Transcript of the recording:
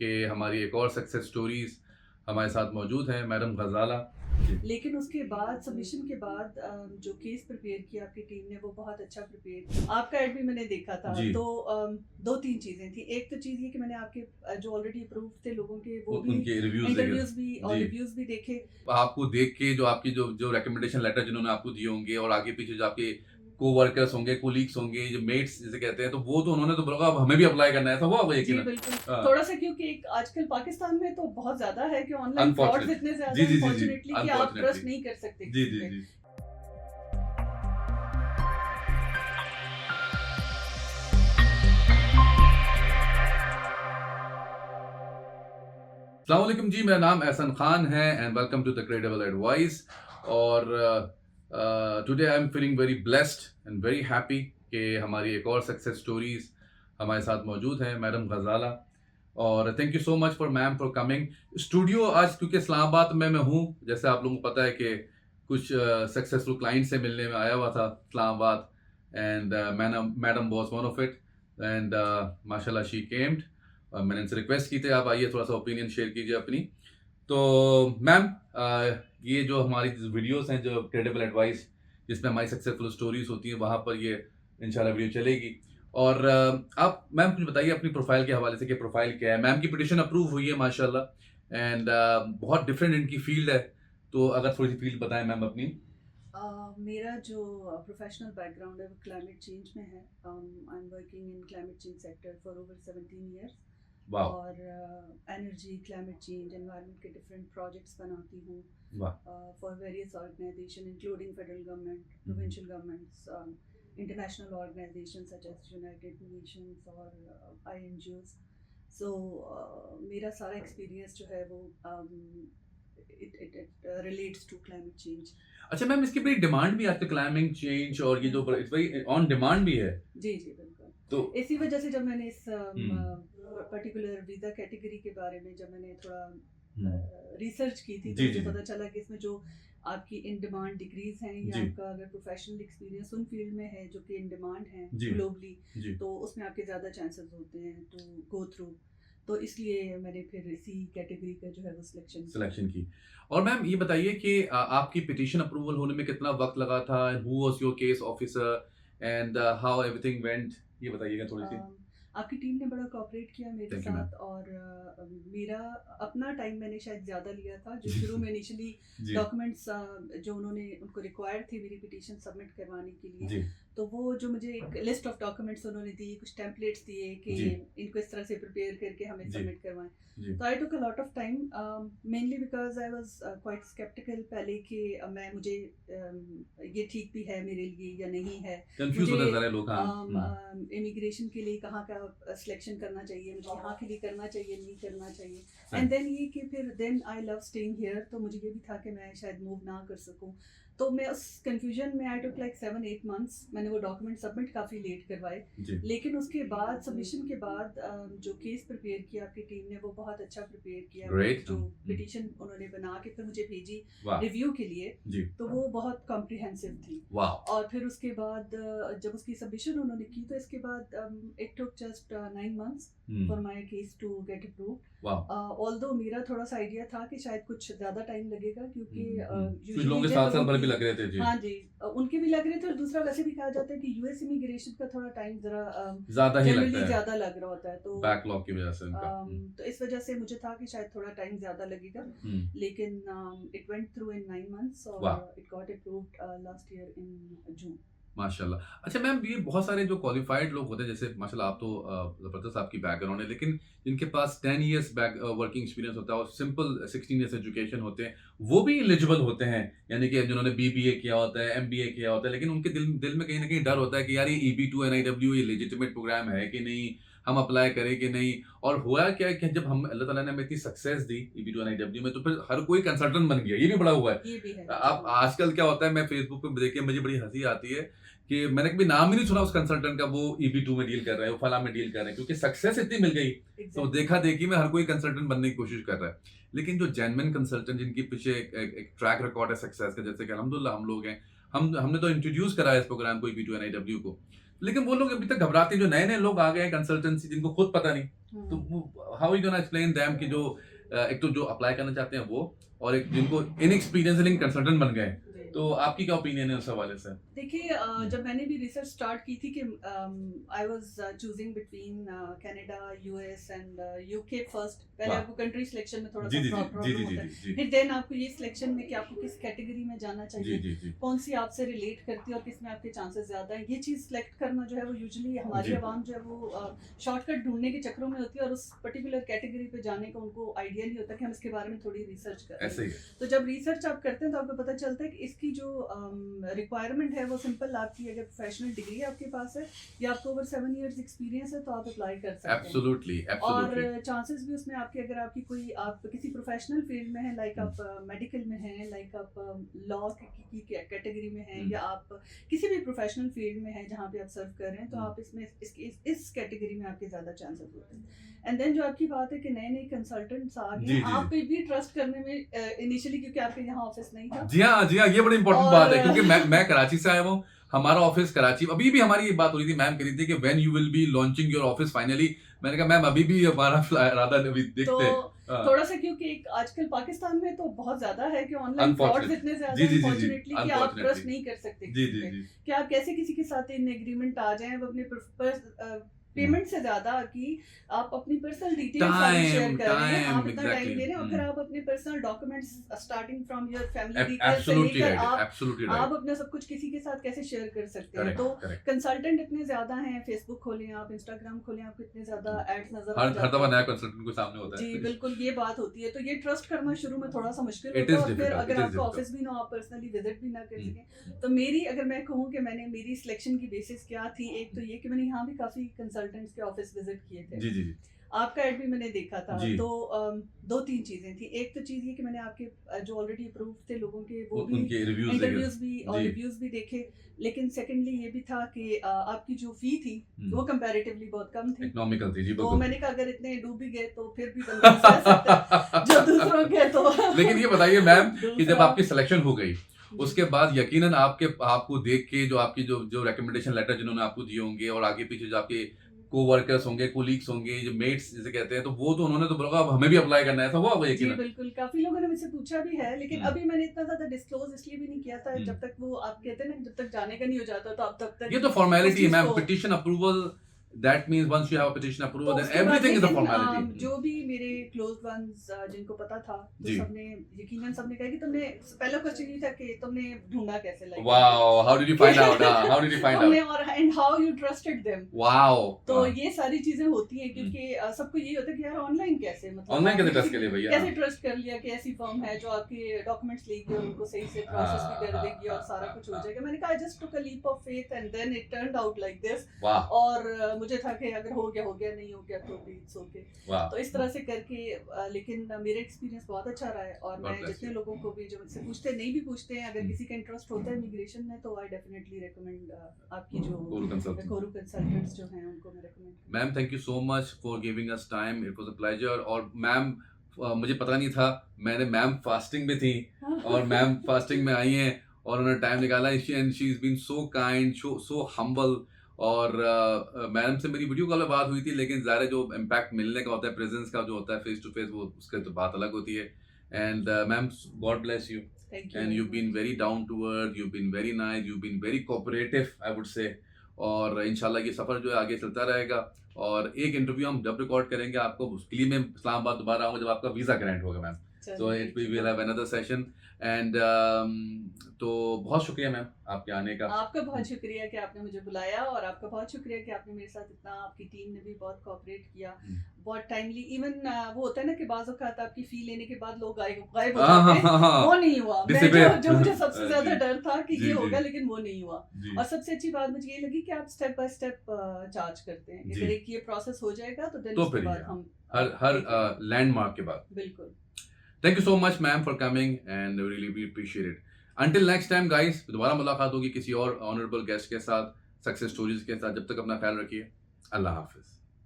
कि हमारी एक और सक्सेस स्टोरीज हमारे साथ मौजूद हैं, मैडम गजाला जी। लेकिन उसके बाद सबमिशन के बाद जो केस प्रिपेयर किया आपकी टीम ने वो बहुत अच्छा प्रिपेयर किया। आपका एड भी मैंने देखा था जी। तो 2-3 चीज़ें थी। एक तो चीज़ ये कि मैंने आपके जो ऑलरेडी अप्रूव थे लोगों के वो भी उनके रिव्यूज देखे इंटरव्यूज़ भी और जी। रिव्यूज़ भी देखे। आपको देख के जो आपकी जो जो रिकमेंडेशन लेटर जिन्होंने आपको दिए होंगे और आगे पीछे जो आपके कोवर्कर्स होंगे, कोलीग्स होंगे, जो मेट्स जिसे कहते हैं, तो वो तो उन्होंने तो बोला अब हमें भी अप्लाई करना है, ऐसा हुआ होगा जी, यकीनन। बिल्कुल। हाँ। थोड़ा-सा क्योंकि एक आजकल पाकिस्तान में तो बहुत ज़्यादा है कि ऑनलाइन फ्रॉड्स अनफॉर्चुनेट इतने ज़्यादा जी, हैं जी, जी, जी। अनफॉर्चुनेटली कि आप ट्रस्ट अनफॉर्चुनेटली नहीं कर सकते जी, किसी जी, पे। जी। अस्सलाम वालेकुम जी, मेरा नाम एहसन खान है and welcome to the credible advice. और today I am feeling very blessed and very happy कि हमारी एक और सक्सेस स्टोरीज हमारे साथ मौजूद हैं, मैडम गजाला। और thank you so much for ma'am for coming studio. आज क्योंकि इस्लामाबाद में मैं हूँ, जैसे आप लोगों को पता है कि कुछ सक्सेसफुल क्लाइंट से मिलने में आया हुआ था Islamabad, and madam was one of it and माशाल्लाह शी केम्ड। मैंने इनसे रिक्वेस्ट की थी आप आइए थोड़ा सा ओपिनियन शेयर कीजिए अपनी। तो मैम, ये जो हमारी वीडियोस हैं जो क्रेडिबल एडवाइस जिसमें हमारी सक्सेसफुल स्टोरीज होती हैं, वहाँ पर ये इंशाल्लाह वीडियो चलेगी। और आप मैम कुछ बताइए अपनी प्रोफाइल के हवाले से कि प्रोफाइल क्या है। मैम की पिटिशन अप्रूव हुई है माशाल्लाह, एंड बहुत डिफरेंट इनकी फील्ड है, तो अगर थोड़ी सी फील्ड बताएं मैम अपनी। मेरा जो प्रोफेशनल बैकग्राउंड है वो क्लाइमेट चेंज में है। I am working in climate change sector for over 17 years वाह। और एनर्जी, क्लाइमेट चेंज, एनवायरनमेंट के डिफरेंट प्रोजेक्ट्स बनाती हूँ वाह। For various organization including federal government, provincial governments, international organization such as United Nations और INGOs। So मेरा सारा experience जो है वो it relates to climate change. अच्छा मैम, इसकी बड़ी डिमांड भी है आजकल, क्लाइमेट चेंज और ये जो इट्स वेरी ऑन डिमांड भी है। जी, जी, बिल्कुल। तो इसी वजह से जब मैंने इस हम्म पर्टिकुलर वीज़ा कैटेगरी के बारे में जब मैंने थोड़ा हम्म रिसर्च की थी, तो जी, मुझे जी, जी, पता चला कि इसमें जो आपकी इन डिमांड डिग्रीज़ हैं या जी, आपका अगर प्रोफेशनल एक्सपीरियंस उन फील्ड में है जो कि इन डिमांड हैं जी, ग्लोबली, जी। तो उसमें आपके ज़्यादा चांसेस होते हैं टू गो थ्रू। तो इसलिए मैंने फिर इसी कैटेगरी का जो है वो सिलेक्शन किया। सिलेक्शन की। और मैम ये बताइए कि आपकी पिटीशन अप्रूवल होने में कितना वक़्त लगा था? Who was your case officer and how everything went? ये बताइएगा थोड़ी-सी। आपकी टीम ने बड़ा कोऑपरेट किया मेरे थैंक यू मैम। साथ और मेरा अपना टाइम मैंने शायद ज़्यादा लिया था जो जी, शुरू में इनिशियली जी, डॉक्यूमेंट्स जो उन्होंने उनको रिक्वायर्ड थे मेरी पिटीशन सबमिट करवाने के लिए। जी, तो वो जो मुझे एक लिस्ट ऑफ डॉक्यूमेंट्स उन्होंने दी, कुछ टेम्पलेट्स दिए कि जी, इनको इस तरह से प्रिपेयर करके हमें जी, सबमिट करवाएं। जी। तो I took a lot of time mainly because I was quite sceptical पहले कि मैं मुझे ये ठीक भी है मेरे लिए या नहीं है। कन्फ्यूज़ मुझे होते हैं सारे लोग, हाँ। हुँ। इमिग्रेशन के लिए कहाँ का सिलेक्शन करना चाहिए, मुझे यहाँ के लिए करना चाहिए, नहीं करना चाहिए। सही। एंड देन ये कि फिर then I love staying here, तो मुझे ये भी था कि मैं शायद मूव ना कर सकूँ। तो मैं उस कन्फ्यूजन में आई टुक लाइक 7-8 मंथ्स। मैंने वो डॉक्यूमेंट सबमिट काफ़ी लेट करवाए। जी, लेकिन उसके बाद सबमिशन के बाद जो केस प्रिपेयर किया आपकी टीम ने वो बहुत अच्छा प्रिपेयर किया। ग्रेट। जो पिटीशन उन्होंने बना के फिर मुझे भेजी वाह! रिव्यू के लिए, जी, तो वो बहुत कॉम्प्रिहेंसिव थी। वाह! और फिर उसके बाद जब उसकी सबमिशन उन्होंने की तो इसके बाद it took just 9 months for hmm, my case to get approved. वाह! ऑल्दो मेरा थोड़ा सा आइडिया था कि शायद कुछ ज़्यादा टाइम लगेगा क्योंकि कुछ यूजुअली लोगों के जिन 7 साल लोगों पहले भी की लग रहे थे। जी, हाँ जी, उनके भी लग रहे थे और दूसरा वैसे भी कहा जाता है कि यूएस इमिग्रेशन का थोड़ा टाइम ज़रा ज़्यादा ही लगता जनरली है, ज़्यादा लग रहा होता है। तो बैकलॉग की वजह से उनका। तो इस वजह से मुझे था कि शायद थोड़ा टाइम ज़्यादा लगेगा। हुँ, लेकिन it went through in 9 months वाह! और it got approved last year in June. माशाल्लाह। अच्छा मैम, ये बहुत सारे जो क्वालिफाइड लोग होते हैं, जैसे माशाल्लाह आप तो ज़बरदस्त आपकी बैकग्राउंड है, लेकिन जिनके पास 10 इयर्स वर्किंग एक्सपीरियंस होता है और सिंपल 16 इयर्स एजुकेशन होते हैं, वो भी एलिजिबल होते हैं। यानी कि जिन्होंने बीबीए किया होता है, एमबीए किया होता है, लेकिन उनके दिल दिल में कहीं न कहीं डर होता है कि यार ये ईबी-2 एनआईडब्ल्यू ये लेजिटिमेट प्रोग्राम है कि नहीं? हम अप्लाई करें कि नहीं? और हुआ क्या है कि जब हम अल्लाह ताला ने हमें इतनी सक्सेस दी ईबी-2 एनआईडब्ल्यू में, तो फिर हर कोई कंसल्टेंट बन गया। ये भी बड़ा हुआ है। ये भी है, जी अब बिल्कुल। आजकल क्या होता है, मैं फेसबुक पे देख के मुझे बड़ी हँसी आती है कि मैंने कभी नाम ही नहीं सुना उस कंसल्टेंट का, वो ईबी-2 में डील कर रहे हैं, वो फलाँ में डील कर रहे हैं, क्योंकि सक्सेस इतनी मिल गई, तो एग्ज़ैक्टली। देखा-देखी में हर कोई कंसल्टेंट बनने की कोशिश कर रहा है। लेकिन जो जेन्युइन कंसल्टेंट जिनके पीछे एक ट्रैक रिकॉर्ड है सक्सेस का, जैसे कि अल्हम्दुलिल्लाह हम लोग हैं, हमने तो इंट्रोड्यूस कराया इस प्रोग्राम को ईबी-2 एनआईडब्ल्यू को। लेकिन वो लोग अभी तक घबराते हैं, जो नए नए लोग आ गए हैं कंसल्टेंसी, जिनको खुद पता नहीं, तो हम्म, how you gonna explain them कि जो एक तो जो अप्लाई करना चाहते हैं वो, और एक जिनको इनएक्सपीरियंस लेकिन कंसल्टेंट बन गए, जी। तो आपकी क्या ओपिनियन है उस हवाले से? देखिए जब मैंने भी रिसर्च स्टार्ट की थी कि I was choosing between Canada, US and UK first. पहले वाह। आपको कंट्री सिलेक्शन में थोड़ा जी सा जी जी जी प्रॉब्लम जी होता जी है, जी फिर देन आपको ये सिलेक्शन में कि आपको किस कैटेगरी में जाना जी चाहिए, जी जी कौन सी आपसे रिलेट करती है और किस में आपके चांसेस ज़्यादा हैं, ये चीज़ सेलेक्ट करना जो है वो यूजुअली हमारी जी आवाम जो है वो शॉर्टकट ढूंढने के चक्रों में होती है, और उस पर्टिकुलर कैटेगरी पे जाने का उनको आइडिया नहीं होता कि हम इसके बारे में थोड़ी रिसर्च करें। ऐसे ही है। तो जब रिसर्च आप करते हैं तो आपको पता चलता है कि इसकी जो रिक्वायरमेंट है वो सिंपल, आपकी अगर प्रोफेशनल डिग्री आपके पास है या आपको ओवर 7 इयर्स एक्सपीरियंस है तो आप अप्लाई कर सकते हैं। Absolutely absolutely. और चांसेस भी उसमें आपके, अगर आपकी कोई, आप किसी प्रोफेशनल फील्ड में हैं, लाइक आप मेडिकल में हैं, लाइक आप लॉ की कैटेगरी में हैं, या आप किसी भी प्रोफेशनल फील्ड में हैं जहाँ पे आप सर्व कर रहे हैं, तो आप इसमें इस कैटेगरी में आपके ज़्यादा चांसेस होते हैं। एंड देन जो आपकी बात है कि नए नए कंसल्टेंट्स आ गए जी हैं, जी आप जी पे भी ट्रस्ट करने में इनिशियली, क्योंकि आपके यहाँ ऑफिस नहीं था। जी हाँ जी हाँ, ये बड़ी इंपॉर्टेंट और बात है, क्योंकि मैं कराची से आया हूँ, हमारा ऑफिस कराची, अभी भी हमारी ये बात हो रही थी, मैम कह रही थी कि when you will be launching your office finally, मैंने कहा मैम अभी भी हमारा इरादा अभी तो देखते हैं। हाँ, थोड़ा सा, क्योंकि एक आजकल पाकिस्तान में तो बहुत ज्यादा है कि ऑनलाइन फ्रॉड्स अनफॉर्चुनेट इतने ज्यादा जी हैं जी जी जी अनफॉर्चुनेटली कि आप ट्रस्ट अनफॉर्चुनेटली नहीं कर सकते जी किसी जी पे, जी कि आप कैसे किसी के साथ इन एग्रीमेंट आ जाएं। अब अपने पेमेंट से ज्यादा कि आप अपनी पर्सनल डिटेल्स शेयर टाइम कर रहे हैं, टाइम आप इतना टाइम दे रहे हैं, और फिर एग्जैक्टली। आप अपने personal documents starting from your family details से एब्सोल्युटली लेकर राइट, आप एब्सोल्युटली आप राइट। अपना सब कुछ किसी के साथ कैसे शेयर कर सकते हैं। करेक्ट तो करेक्ट। कंसल्टेंट इतने ज्यादा हैं, फेसबुक खोलें आप, इंस्टाग्राम खोलें, आपको इतने ज्यादा एड्स नजर आ हर जाते दफा हैं। नया कंसल्टेंट को सामने होता जी है। बिल्कुल, ये बात होती है। तो ये ट्रस्ट करना शुरू में थोड़ा सा मुश्किल इट होता है, इज और फिर डिफिकल्ट, अगर इट इज आपका डिफिकल्ट। ऑफिस भी ना, आप पर्सनली विजिट भी ना कर सकें, तो मेरी, अगर मैं कहूँ कि मैंने, मेरी सिलेक्शन की बेसिस क्या थी, एक तो ये कि मैंने यहाँ भी काफ़ी कंसल्टेंट्स के ऑफिस विजिट किए थे, जी जी जी आपका एड भी मैंने देखा था। जी। तो दो तीन चीज़ें थी। एक तो चीज़ ये कि मैंने आपके जो ऑलरेडी अप्रूव थे लोगों के, वो भी उनके रिव्यूज देखे इंटरव्यूज भी और जी। रिव्यूज भी देखे। लेकिन सेकेंडली ये भी था कि आपकी जो फी थी वो कंपैरेटिवली बहुत कम थी। इकोनॉमिकल थी जी तो बिल्कुल। मैंने कहा अगर इतने डूब भी गए तो फिर भी बंदा सह सकता है जो दूसरों के। तो लेकिन ये बताइए मैम कि जब दूसरा- आपकी सिलेक्शन हो गई, उसके बाद यकीनन आपको देख के जो आपकी जो रिकमेंडेशन लेटर जिन्होंने आपको दिए होंगे, और आगे पीछे जो आपके कोवर्कर्स होंगे, कोलीग्स होंगे, जो मेट्स जिसे कहते हैं, तो वो तो उन्होंने तो बोला अब हमें भी अप्लाई करना है, ऐसा हुआ होगा जी यकीनन। बिल्कुल, काफी लोगों ने मुझसे पूछा भी है, लेकिन हम्म। अभी मैंने इतना ज्यादा डिस्क्लोज इसलिए भी नहीं किया था, हम्म। जब तक वो, आप कहते हैं ना, जब तक जाने का नहीं हो जाता तो आप तब तक ये तो फॉर्मेलिटी है उस मैम, चीज को- petition approval, that means once you have a petition तो अप्रूवल देन उसके बाद एवरीथिंग इज अ लेकिन, फॉर्मेलिटी। जो भी मेरे क्लोज वंस जिनको पता था, तो जी। सबने यकीनन सबने कहा कि तुमने, पहला क्वेश्चन ये था कि तुमने ढूंढा कैसे, like wow, how did you find out? How did you find तुमने, आउट? और and how you trusted them. Wow. तो ये सारी चीजें होती हैं, क्योंकि सबको यही होता है कि यार ऑनलाइन कैसे, मतलब ऑनलाइन कैसे आपने ट्रस्ट के लिए भैया? कैसे ट्रस्ट कर लिया कि ऐसी फर्म है जो आपके डॉक्यूमेंट्स लेगी और उनको सही से प्रोसेस भी कर देगी और सारा कुछ हो जाएगा। मैंने कहा I just took a leap of faith and then it turned out like this. वाह और मुझे था कि अगर हो गया, नहीं हो गया तो भी इट्स ओके। वाह। तो इस तरह से करके लेकिन मेरा एक्सपीरियंस बहुत अच्छा रहा है, और God मैं bless जितने you. लोगों को भी जो मुझसे पूछते नहीं भी पूछते हैं, अगर हम्म। किसी का इंटरेस्ट होता है इमिग्रेशन में, तो आई डेफिनेटली रिकमेंड आपकी जो Guru Consulting. कोरू कंसल्टेंट्स जो हैं उनको मैं recommend. Ma'am thank you so much for giving us time, it was a pleasure. और मैम मुझे पता नहीं था, मैंने मैम फास्टिंग में थी और मैम फास्टिंग में आई हैं और उन्होंने टाइम निकाला, and she is been so kind, so humble. और मैडम से मेरी वीडियो कॉल पे बात हुई थी, लेकिन ज़ाहिर है जो इम्पैक्ट मिलने का होता है, प्रेजेंस का जो होता है फेस टू फेस, वो उसका तो बात अलग होती है। And ma'am God bless you, and you been very down to earth, you been very nice, you been very cooperative I would say. और इंशाल्लाह ये सफ़र जो है आगे चलता रहेगा। और एक इंटरव्यू हम जब रिकॉर्ड करेंगे आपको, उसके लिए मैं इस्लामाबाद दोबारा आऊँगा जब आपका वीज़ा ग्रांट होगा ma'am. So it we will have another session and तो बहुत शुक्रिया मैम आपके आने का। आपका बहुत शुक्रिया कि आपने मुझे बुलाया, और आपका बहुत शुक्रिया कि आपने मेरे साथ इतना, आपकी टीम ने भी बहुत कोऑपरेट किया, बहुत टाइमली। इवन वो होता है ना कि बाज़ औक़ात आपकी फी लेने के बाद लोग गायब हो जाते हैं, वो नहीं हुआ। मैं जो मुझे सबसे ज्यादा डर था कि ये होगा, लेकिन वो नहीं हुआ। और सबसे अच्छी बात मुझे ये लगी कि आप स्टेप बाय स्टेप चार्ज करते हैं। अगर एक ये प्रोसेस हो जाएगा तो देन उसके बाद हम हर लैंडमार्क के बाद। बिल्कुल। Thank you so much ma'am for coming and really we appreciate it. Until next time guys, दोबारा मुलाकात होगी किसी और ऑनरेबल गेस्ट के साथ, सक्सेस स्टोरीज के साथ। जब तक अपना ख्याल रखिए, अल्लाह हाफिज।